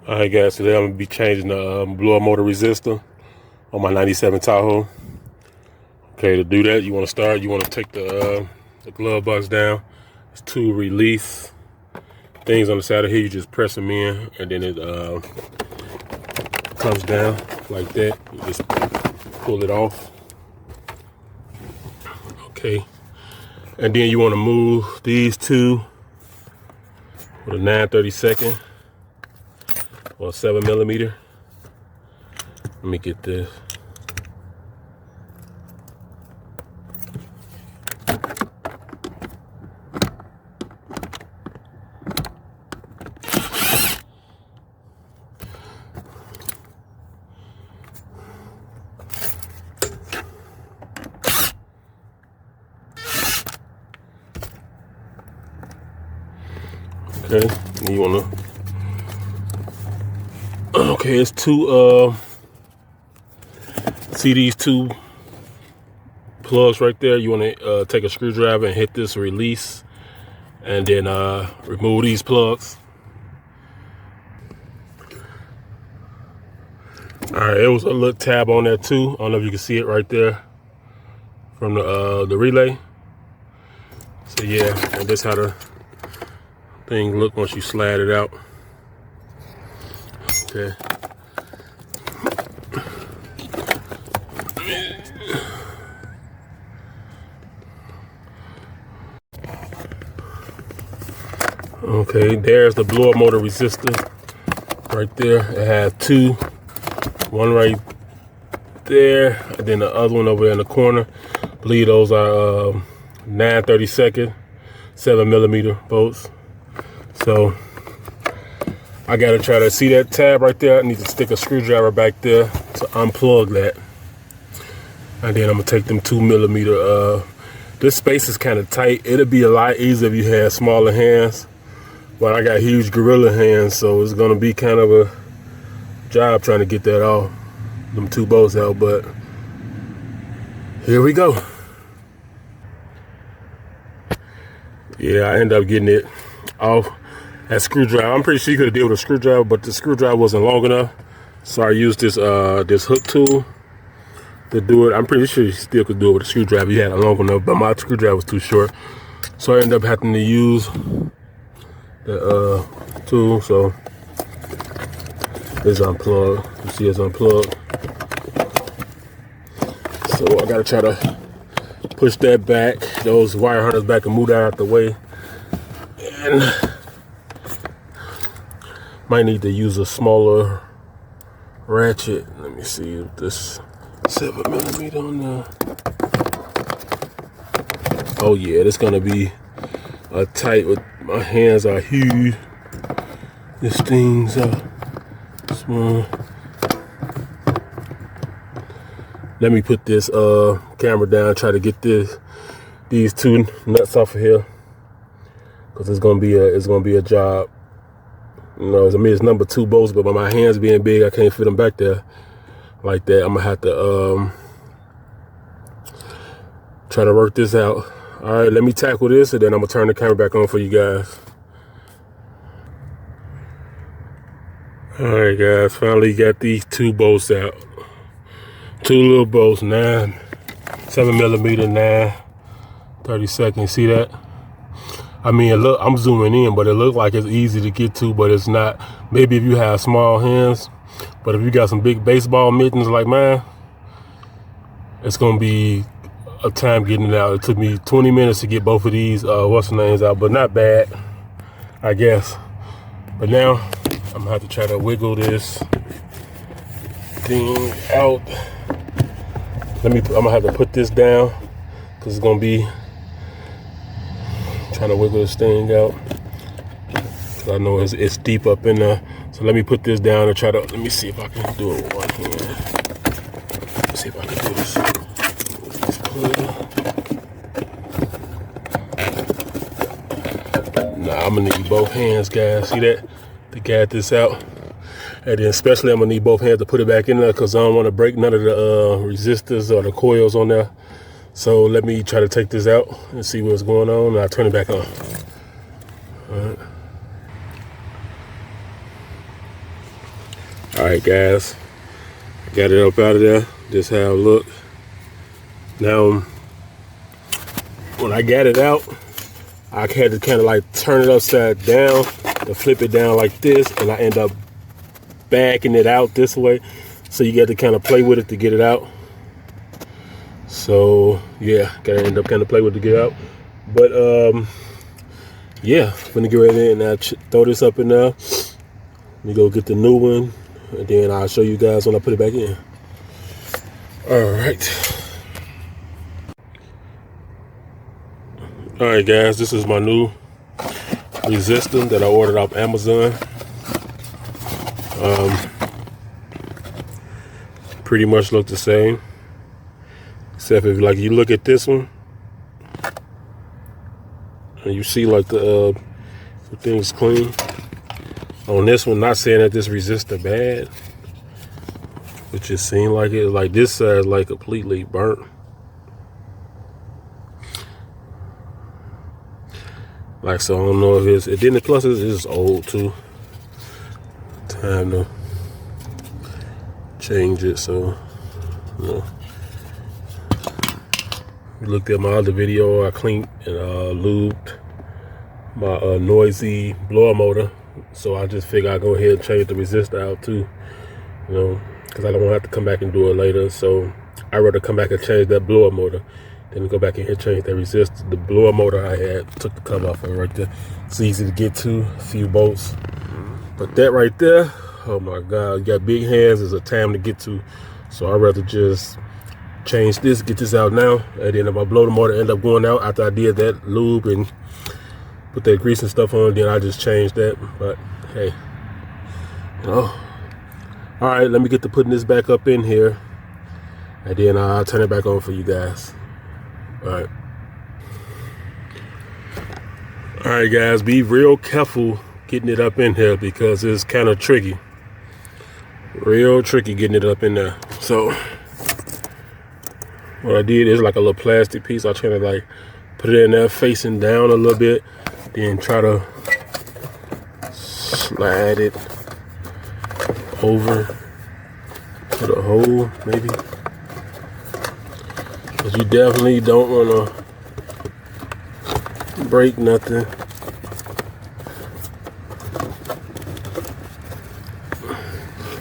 Alright guys, today I'm going to be changing the blower motor resistor on my 97 Tahoe. Okay, to do that, you want to take the glove box down. There's two release things on the side of here. You just press them in and then it comes down like that. You just pull it off. Okay, and then you want to move these two with a 9/32 or 7mm. Let me get this. Okay, and you wanna. Okay, it's two. See these two plugs right there? You wanna take a screwdriver and hit this release, and then remove these plugs. All right, it was a little tab on there too. I don't know if you can see it right there from the relay. So yeah, and this how the thing look once you slide it out. Okay. Okay, there's the blower motor resistor right there. It has two, one right there, and then the other one over there in the corner. I believe those are 9/32 7mm bolts. So I gotta try to see that tab right there. I need to stick a screwdriver back there to unplug that, and then I'm gonna take them 2mm. This space is kind of tight. It'll be a lot easier if you had smaller hands, but I got huge gorilla hands, so it's gonna be kind of a job trying to get that off, them two bolts out. But here we go. Yeah, I ended up getting it off. That screwdriver, I'm pretty sure you could have dealt with a screwdriver, but the screwdriver wasn't long enough, so I used this this hook tool to do it. I'm pretty sure you still could do it with a screwdriver. You had it long enough, but my screwdriver was too short, so I ended up having to use the tool. So it's unplugged. You see, it's unplugged. So I gotta try to push that back, those wire harness back, and move that out the way. And might need to use a smaller ratchet. Let me see if this 7mm on there. Oh yeah, it's gonna be tight. With my hands are huge. This thing's small. Let me put this camera down. Try to get these two nuts off of here, because it's gonna be a job. You know, I mean, it's number 2 bolts, but by my hands being big, I can't fit them back there like that. I'm gonna have to try to work this out. All right, let me tackle this, and then I'm gonna turn the camera back on for you guys. All right, guys, finally got these 2 bolts out. 2 little bolts, 7mm, 9/32. See that? I mean, I'm zooming in, but it looks like it's easy to get to, but it's not. Maybe if you have small hands, but if you got some big baseball mittens like mine, it's gonna be a time getting it out. It took me 20 minutes to get both of these what's the names out, but not bad, I guess. But now I'm gonna have to try to wiggle this thing out. I'm gonna have to put this down, because it's gonna be trying to wiggle this thing out. I know it's deep up in there. So let me put this down and try to, let me see if I can do it with one hand. Let's see if I can do this. Nah, I'm gonna need both hands, guys. See that? To get this out. And then especially I'm gonna need both hands to put it back in there, because I don't want to break none of the resistors or the coils on there. So let me try to take this out and see what's going on, and I'll turn it back on. All right. All right, guys, got it up out of there. Just have a look. Now, when I got it out, I had to kind of like turn it upside down to flip it down like this, and I end up backing it out this way. So you got to kind of play with it to get it out. So yeah, gotta end up kind of play with it to get it out. But yeah, I'm gonna get ready and throw this up in there. Let me go get the new one, and then I'll show you guys when I put it back in. All right, guys, this is my new resistor that I ordered off Amazon. Pretty much look the same, except if like you look at this one and you see like the thing's clean. On this one, not saying that this resistor bad, but just seemed like it. Like this side like completely burnt. Like, so I don't know if it didn't. Plus it's old too. Time to change it. So, you know. Looked at my other video. I cleaned and lubed my noisy blower motor. So I just figured I'd go ahead and change the resistor out too. You know, because I don't want to have to come back and do it later. So I'd rather come back and change that blower motor than go back in here and change that resistor. The blower motor I had, took the cover off of it right there. It's easy to get to, a few bolts. But that right there, oh my God, you got big hands, it's a time to get to. So I'd rather just change this, get this out now, and then if my blower motor end up going out after I did that lube and put that grease and stuff on, then I just changed that. But hey, you know. All right, let me get to putting this back up in here, and then I'll turn it back on for you guys. All right, guys, be real careful getting it up in here because it's kind of tricky. Real tricky getting it up in there. So what I did is like a little plastic piece. I try to like put it in there facing down a little bit, then try to slide it over to the hole, maybe. But you definitely don't want to break nothing.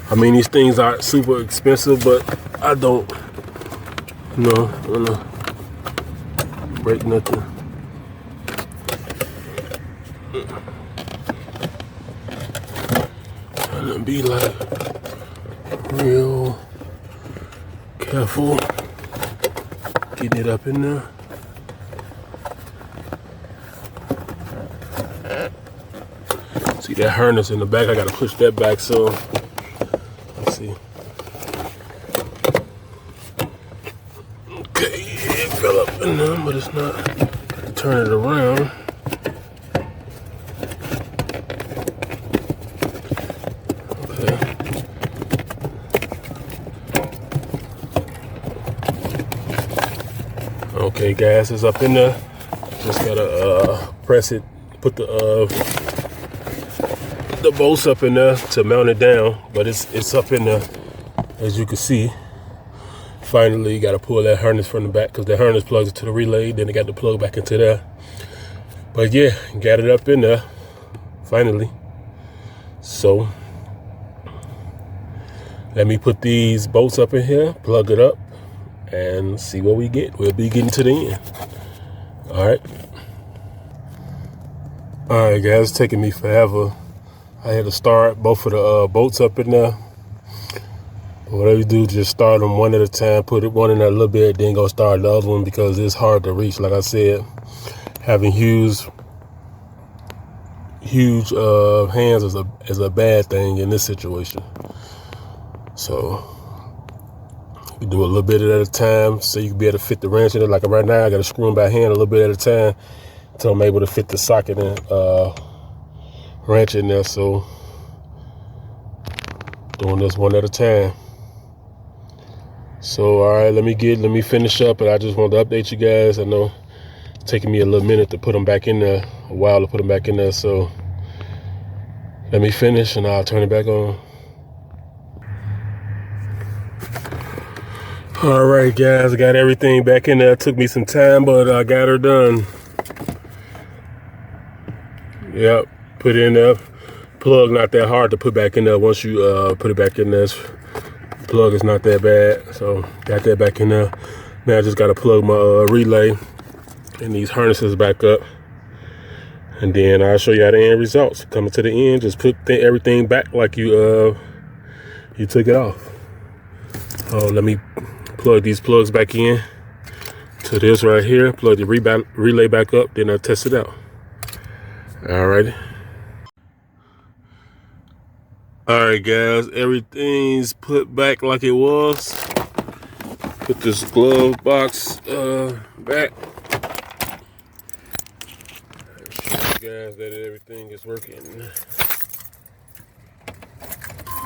I mean, these things aren't super expensive, but I don't, you know, want to break nothing. Trying to be like real careful getting it up in there. See that harness in the back? I gotta push that back so. Let's see. Okay, it fell up in there, but it's not. Gotta turn it around. Okay, guys, it's up in there. Just gotta press it, put the bolts up in there to mount it down. But it's up in there, as you can see. Finally, you gotta pull that harness from the back because the harness plugs into the relay. Then it got to plug back into there. But yeah, got it up in there finally. So let me put these bolts up in here, plug it up, and see what we get. We'll be getting to the end. All right, guys, it's taking me forever. I had to start both of the bolts up in there. Whatever you do, just start them one at a time. Put it one in there a little bit, then go start the other one because it's hard to reach. Like I said, having huge hands is a bad thing in this situation. So you do a little bit at a time so you can be able to fit the wrench in it. Like right now, I got to screw them by hand a little bit at a time until I'm able to fit the socket and wrench in there. So doing this one at a time. So all right, let me finish up, and I just wanted to update you guys. I know it's taking me a little minute to put them back in there, a while to put them back in there. So let me finish and I'll turn it back on. All right, guys, I got everything back in there. It took me some time, but I got her done. Yep, put it in there. Plug not that hard to put back in there. Once you put it back in there, plug is not that bad. So got that back in there. Now I just got to plug my relay and these harnesses back up. And then I'll show you how the end results. Coming to the end, just put everything back like you took it off. Oh, let me plug these plugs back in to this right here. Plug the relay back up, then I'll test it out. Alrighty. Alright, guys, everything's put back like it was. Put this glove box back. Show you guys that everything is working.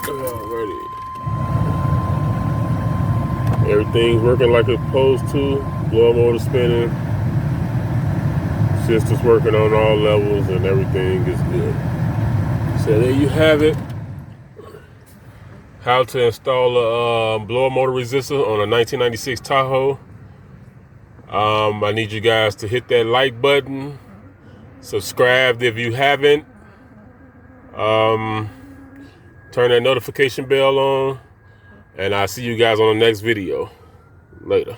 Alrighty. Everything's working like it's supposed to. Blower motor spinning. System's working on all levels and everything is good. So there you have it. How to install a blower motor resistor on a 1996 Tahoe. I need you guys to hit that like button. Subscribe if you haven't. Turn that notification bell on. And I'll see you guys on the next video. Later.